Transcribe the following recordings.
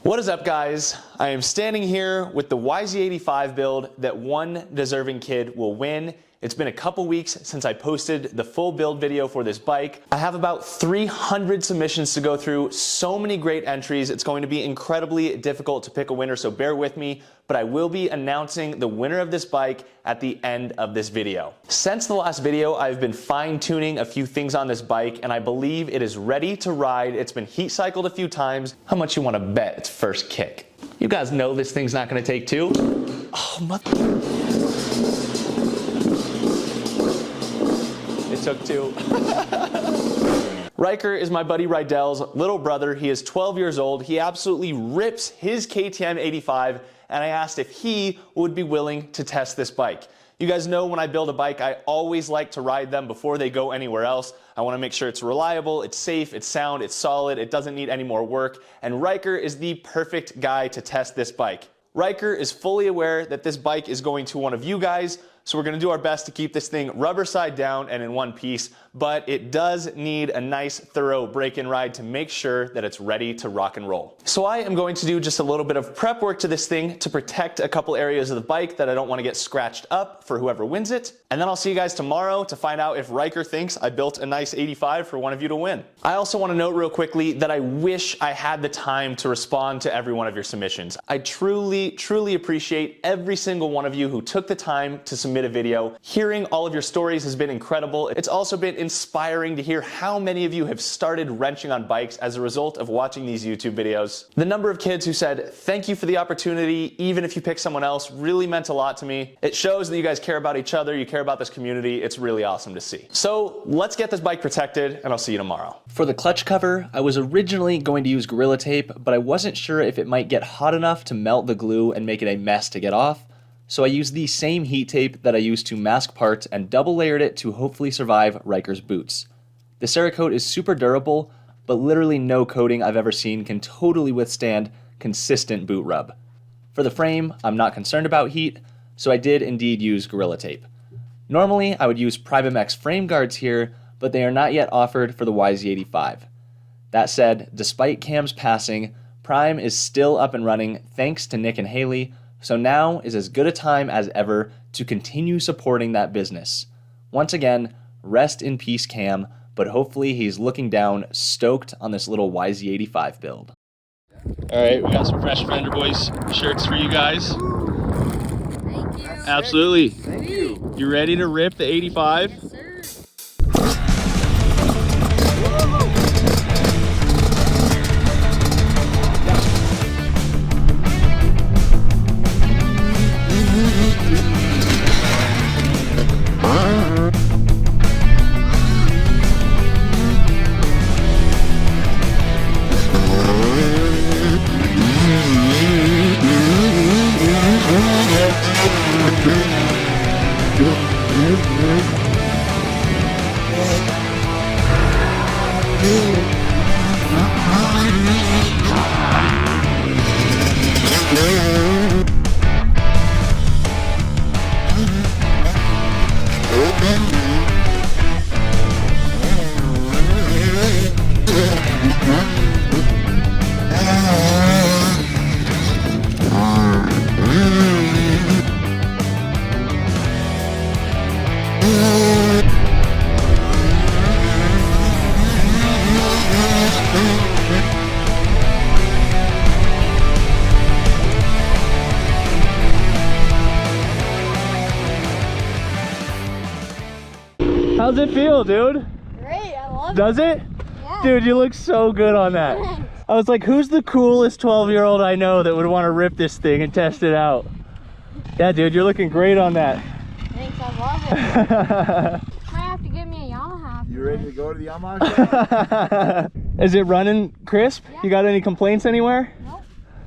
What is up, guys? I am standing here with the YZ85 build that one deserving kid will win. It's been a couple weeks since I posted the full build video for this bike. I have about 300 submissions to go through, so many great entries. It's going to be incredibly difficult to pick a winner, so bear with me, but I will be announcing the winner of this bike at the end of this video. Since the last video, I've been fine-tuning a few things on this bike, and I believe it is ready to ride. It's been heat cycled a few times. How much you want to bet its first kick? You guys know this thing's not going to take two. Oh, mother... It took two. Ryker is my buddy Rydell's little brother. He is 12 years old. He absolutely rips his KTM 85, and I asked if he would be willing to test this bike. You guys know when I build a bike, I always like to ride them before they go anywhere else. I want to make sure it's reliable, it's safe, it's sound, it's solid, it doesn't need any more work, and Ryker is the perfect guy to test this bike. Ryker is fully aware that this bike is going to one of you guys, so we're going to do our best to keep this thing rubber side down and in one piece, but it does need a nice thorough break-in ride to make sure that it's ready to rock and roll. So I am going to do just a little bit of prep work to this thing to protect a couple areas of the bike that I don't want to get scratched up for whoever wins it, and then I'll see you guys tomorrow to find out if Ryker thinks I built a nice 85 for one of you to win. I also want to note real quickly that I wish I had the time to respond to every one of your submissions. I truly appreciate every single one of you who took the time to submit a video. Hearing all of your stories has been incredible. It's also been inspiring to hear how many of you have started wrenching on bikes as a result of watching these YouTube videos. The number of kids who said, "Thank you for the opportunity, even if you pick someone else," really meant a lot to me. It shows that you guys care about each other, you care about this community. It's really awesome to see. So let's get this bike protected, and I'll see you tomorrow. For the clutch cover, I was originally going to use Gorilla Tape, but I wasn't sure if it might get hot enough to melt the glue and make it a mess to get off. So I used the same heat tape that I used to mask parts and double layered it to hopefully survive Ryker's boots. The Cerakote is super durable, but literally no coating I've ever seen can totally withstand consistent boot rub. For the frame, I'm not concerned about heat, so I did indeed use Gorilla Tape. Normally, I would use Privamex frame guards here, but they are not yet offered for the YZ85. That said, despite Cam's passing, Prime is still up and running thanks to Nick and Haley, so now is as good a time as ever to continue supporting that business. Once again, rest in peace, Cam, but hopefully he's looking down, stoked on this little YZ85 build. All right, we got some Fresh Fender Boys shirts for you guys. Thank you. Absolutely. Thank you. You ready to rip the 85? Yes, sir. How's it feel, dude? Great, I love it. Does it? Yeah. Dude, you look so good on that. I was like, who's the coolest 12-year-old I know that would want to rip this thing and test it out? Yeah, dude, you're looking great on that. Thanks, I love it. Might have to give me a Yamaha. You ready to go to the Yamaha shop? Is it running crisp? Yeah. You got any complaints anywhere? Nope.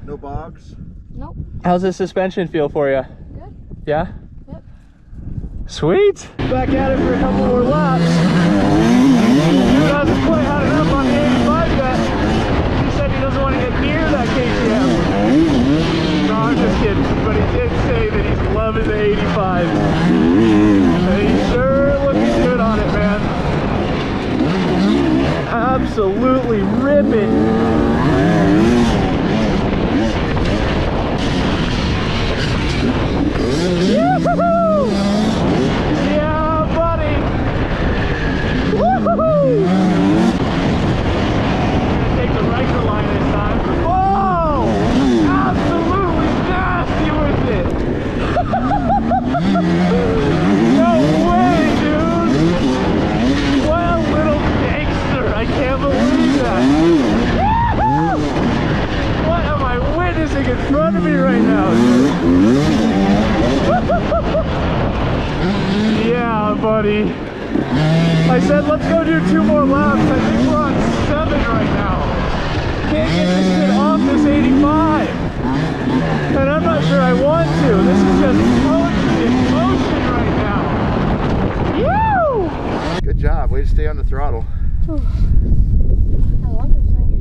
No bogs? Nope. How's the suspension feel for you? Good. Yeah? Yep. Sweet. Back at it for a couple more laps. Dude hasn't quite had enough on the 85 yet. He said he doesn't want to get near that KTM. No, I'm just kidding. But he did say that he's loving the 85. And he's sure looking good on it, man. Absolutely ripping. buddy. I said let's go do 2 more laps. I think we're on 7 right now. Can't get this shit off this 85. And I'm not sure I want to. This is just poetry in motion right now. Woo! Good job. Way to stay on the throttle. I love this thing.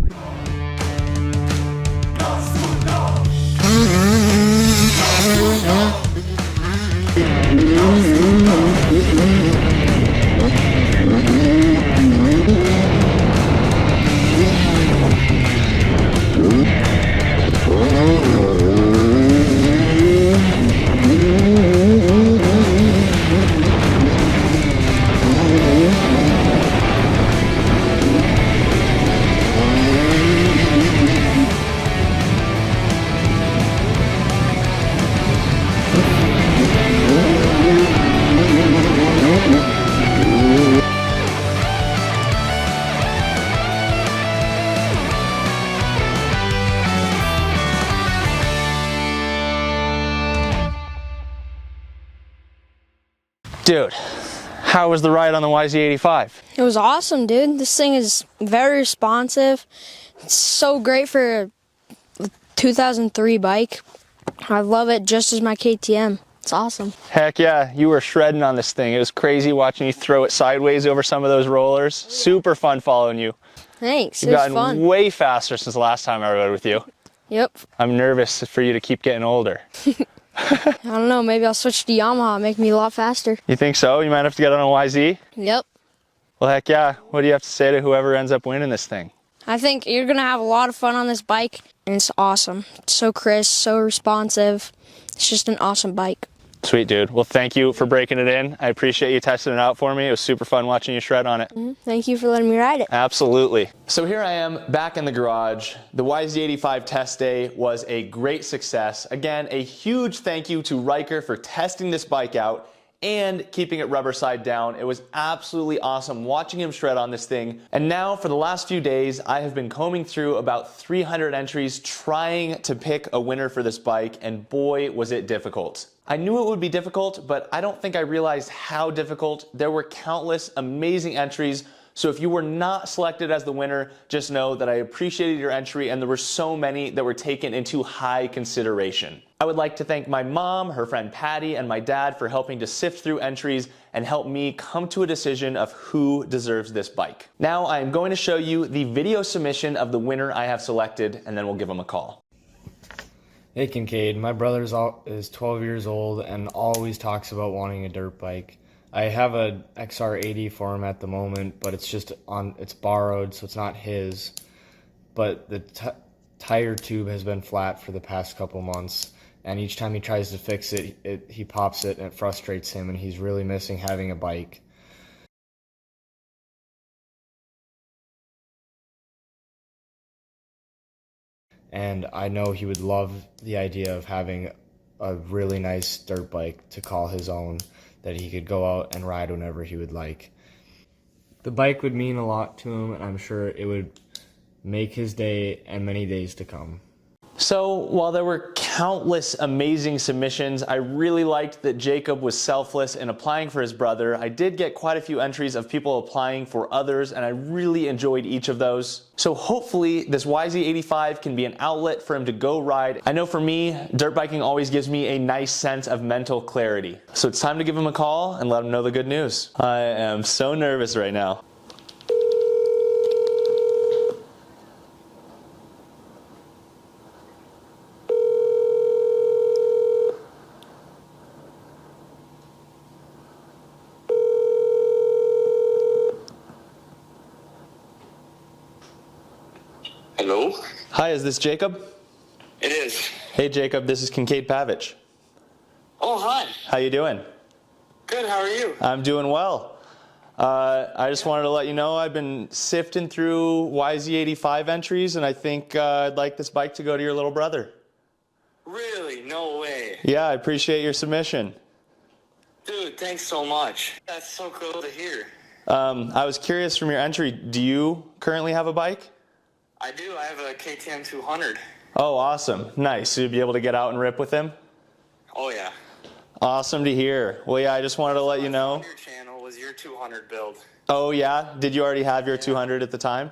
Dude, how was the ride on the YZ85? It was awesome, dude. This thing is very responsive. It's so great for a 2003 bike. I love it just as my KTM. It's awesome. Heck yeah, you were shredding on this thing. It was crazy watching you throw it sideways over some of those rollers. Super fun following you. Thanks. You've It was gotten fun. way faster since the last time I rode with you. Yep. I'm nervous for you to keep getting older. I don't know. Maybe I'll switch to Yamaha. Make me a lot faster. You think so? You might have to get on a YZ? Yep. Well, heck yeah. What do you have to say to whoever ends up winning this thing? I think you're going to have a lot of fun on this bike, and it's awesome. It's so crisp, so responsive. It's just an awesome bike. Sweet, dude. Well, thank you for breaking it in. I appreciate you testing it out for me. It was super fun watching you shred on it. Thank you for letting me ride it. Absolutely. So here I am back in the garage. The YZ85 test day was a great success. Again, a huge thank you to Ryker for testing this bike out and keeping it rubber side down. It was absolutely awesome watching him shred on this thing. And now for the last few days, I have been combing through about 300 entries trying to pick a winner for this bike, and boy, was it difficult. I knew it would be difficult, but I don't think I realized how difficult. There were countless amazing entries. So if you were not selected as the winner, just know that I appreciated your entry, and there were so many that were taken into high consideration. I would like to thank my mom, her friend Patty, and my dad for helping to sift through entries and help me come to a decision of who deserves this bike. Now I am going to show you the video submission of the winner I have selected, and then we'll give them a call. Hey Kincaid, my brother is 12 years old and always talks about wanting a dirt bike. I have a XR80 for him at the moment, but it's borrowed, so it's not his. But the tire tube has been flat for the past couple months, and each time he tries to fix it, he pops it and it frustrates him, and he's really missing having a bike. And I know he would love the idea of having a really nice dirt bike to call his own, that he could go out and ride whenever he would like. The bike would mean a lot to him, and I'm sure it would make his day and many days to come. So while there were countless amazing submissions, I really liked that Jacob was selfless in applying for his brother. I did get quite a few entries of people applying for others, and I really enjoyed each of those. So hopefully this YZ85 can be an outlet for him to go ride. I know for me, dirt biking always gives me a nice sense of mental clarity. So it's time to give him a call and let him know the good news. I am so nervous right now. Hello? Hi, is this Jacob? It is. Hey Jacob, this is Kincaid Pavich. Oh, hi. How you doing? Good, how are you? I'm doing well. I just wanted to let you know I've been sifting through YZ85 entries, and I think I'd like this bike to go to your little brother. Really? No way. Yeah, I appreciate your submission. Dude, thanks so much. That's so cool to hear. I was curious from your entry, do you currently have a bike? I do. I have a KTM 200. Oh, awesome. Nice. So you'll be able to get out and rip with him? Oh, yeah. Awesome to hear. Well, yeah, I just wanted to let you know. Your channel was your 200 build. Oh yeah? Did you already have your 200 at the time?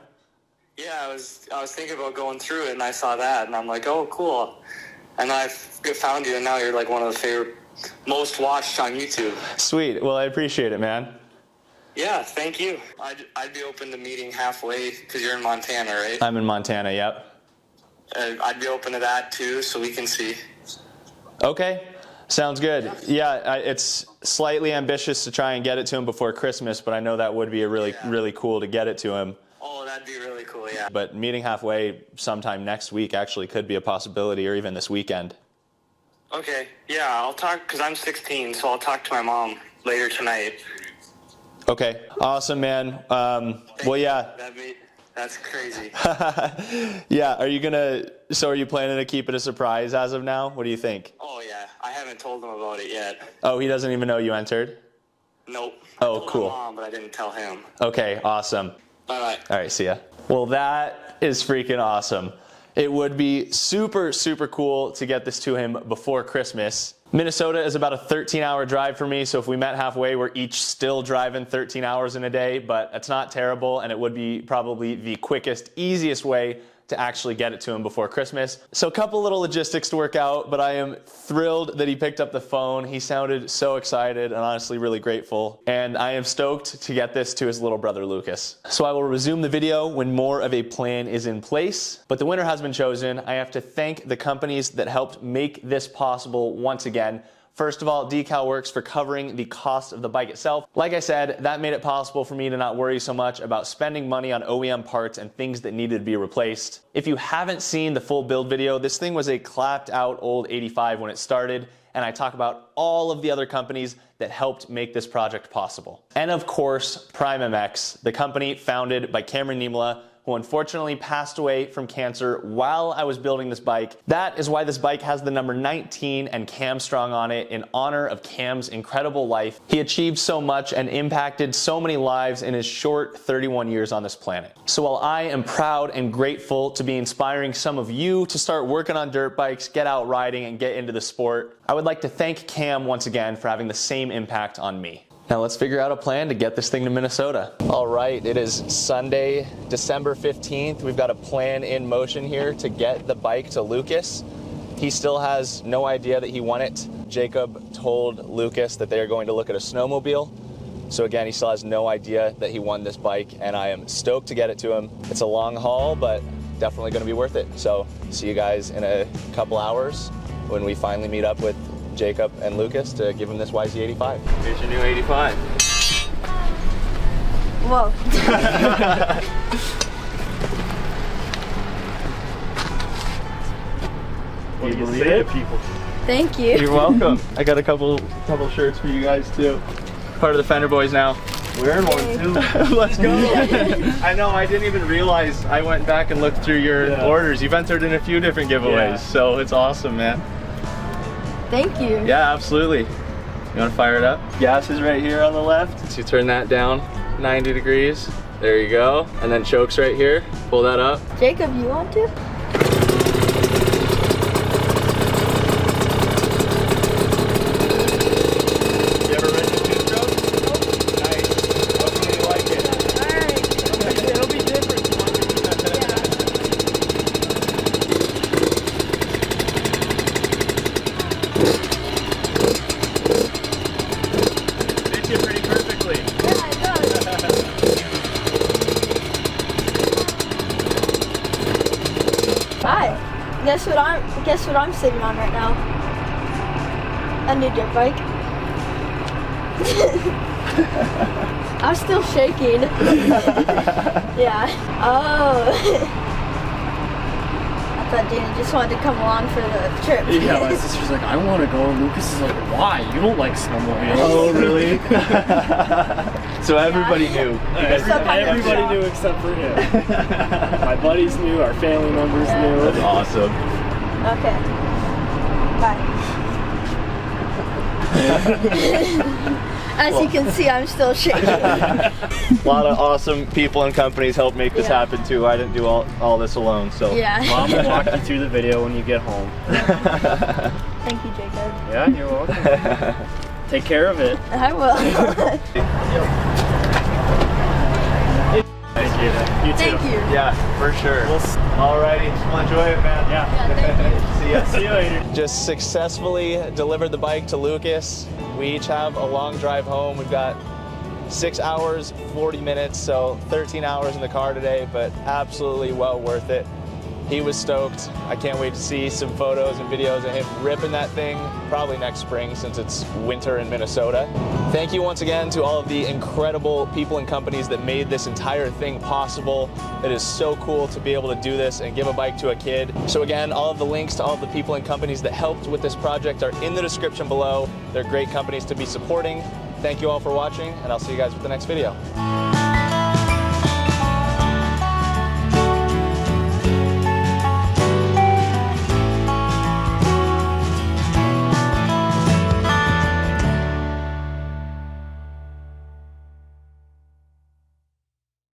Yeah, I was thinking about going through it, and I saw that, and I'm like, oh, cool. And I found you, and now you're like one of the favorite, most watched on YouTube. Sweet. Well, I appreciate it, man. Yeah, thank you. I'd be open to meeting halfway, because you're in Montana, right? I'm in Montana, yep. I'd be open to that, too, so we can see. Okay. Sounds good. Yeah, it's slightly ambitious to try and get it to him before Christmas, but I know that would be a really cool to get it to him. Oh, that'd be really cool, yeah. But meeting halfway sometime next week actually could be a possibility, or even this weekend. Okay, yeah, I'll talk, because I'm 16, so I'll talk to my mom later tonight. Okay, awesome, man. Well, yeah. That's crazy. Yeah, are you planning to keep it a surprise as of now? What do you think? Oh, yeah, I haven't told him about it yet. Oh, he doesn't even know you entered? Nope. Oh, I told cool. my mom, but I didn't tell him. Okay, awesome. Bye-bye. All right, see ya. Well, that is freaking awesome. It would be super, super cool to get this to him before Christmas. Minnesota is about a 13-hour drive for me, so if we met halfway, we're each still driving 13 hours in a day, but it's not terrible, and it would be probably the quickest, easiest way to actually get it to him before Christmas. So a couple little logistics to work out, but I am thrilled that he picked up the phone. He sounded so excited and honestly really grateful. And I am stoked to get this to his little brother, Lucas. So I will resume the video when more of a plan is in place, but the winner has been chosen. I have to thank the companies that helped make this possible once again. First of all, Decal Works for covering the cost of the bike itself. Like I said, that made it possible for me to not worry so much about spending money on OEM parts and things that needed to be replaced. If you haven't seen the full build video, this thing was a clapped out old 85 when it started, and I talk about all of the other companies that helped make this project possible. And of course, Prime MX, the company founded by Cameron Niemela, who unfortunately passed away from cancer while I was building this bike. That is why this bike has the number 19 and Cam Strong on it in honor of Cam's incredible life. He achieved so much and impacted so many lives in his short 31 years on this planet. So while I am proud and grateful to be inspiring some of you to start working on dirt bikes, get out riding, and get into the sport, I would like to thank Cam once again for having the same impact on me. Now let's figure out a plan to get this thing to Minnesota. All right, it is Sunday, December 15th. We've got a plan in motion here to get the bike to Lucas. He still has no idea that he won it. Jacob told Lucas that they are going to look at a snowmobile. So again, he still has no idea that he won this bike, and I am stoked to get it to him. It's a long haul, but definitely gonna be worth it. So see you guys in a couple hours when we finally meet up with Jacob and Lucas to give him this YZ85. Here's your new 85. Whoa. What do you say to people? Thank you. You're welcome. I got a couple shirts for you guys too. Part of the Fender Boys now. Wearing one too. Let's go. I know, I didn't even realize. I went back and looked through your orders. You've entered in a few different giveaways, so it's awesome, man. Thank you. Yeah, absolutely. You want to fire it up? Gas is right here on the left. So you turn that down 90 degrees. There you go. And then chokes right here. Pull that up. Jacob, you want to? You ever ridden a two-stroke? Nope. Nice. Hopefully you like it. Alright. It'll be different. Fits you pretty perfectly. Yeah, it does. Hi. Guess what I'm sitting on right now? A new dirt bike. I'm still shaking. Yeah. Oh. I thought Dana just wanted to come along for the trip. Yeah, my sister's like, I want to go, and Lucas is like, why? You don't like snowmobiles. Oh, really? So everybody knew. Everybody knew except for him. My buddies knew, our family members knew. That's awesome. Okay. Bye. As you can see, I'm still shaking. A lot of awesome people and companies helped make this happen too. I didn't do all this alone, so. Yeah. Mom will walk you through the video when you get home. Thank you, Jacob. Yeah, you're welcome. Take care of it. I will. appreciate it. You too. Thank you. Yeah, for sure. We'll Alrighty, well, enjoy it, man. Yeah. Thank you. See ya. See you later. Just successfully delivered the bike to Lucas. We each have a long drive home. We've got 6 hours, 40 minutes, so 13 hours in the car today, but absolutely well worth it. He was stoked. I can't wait to see some photos and videos of him ripping that thing, probably next spring since it's winter in Minnesota. Thank you once again to all of the incredible people and companies that made this entire thing possible. It is so cool to be able to do this and give a bike to a kid. So again, all of the links to all of the people and companies that helped with this project are in the description below. They're great companies to be supporting. Thank you all for watching, and I'll see you guys with the next video.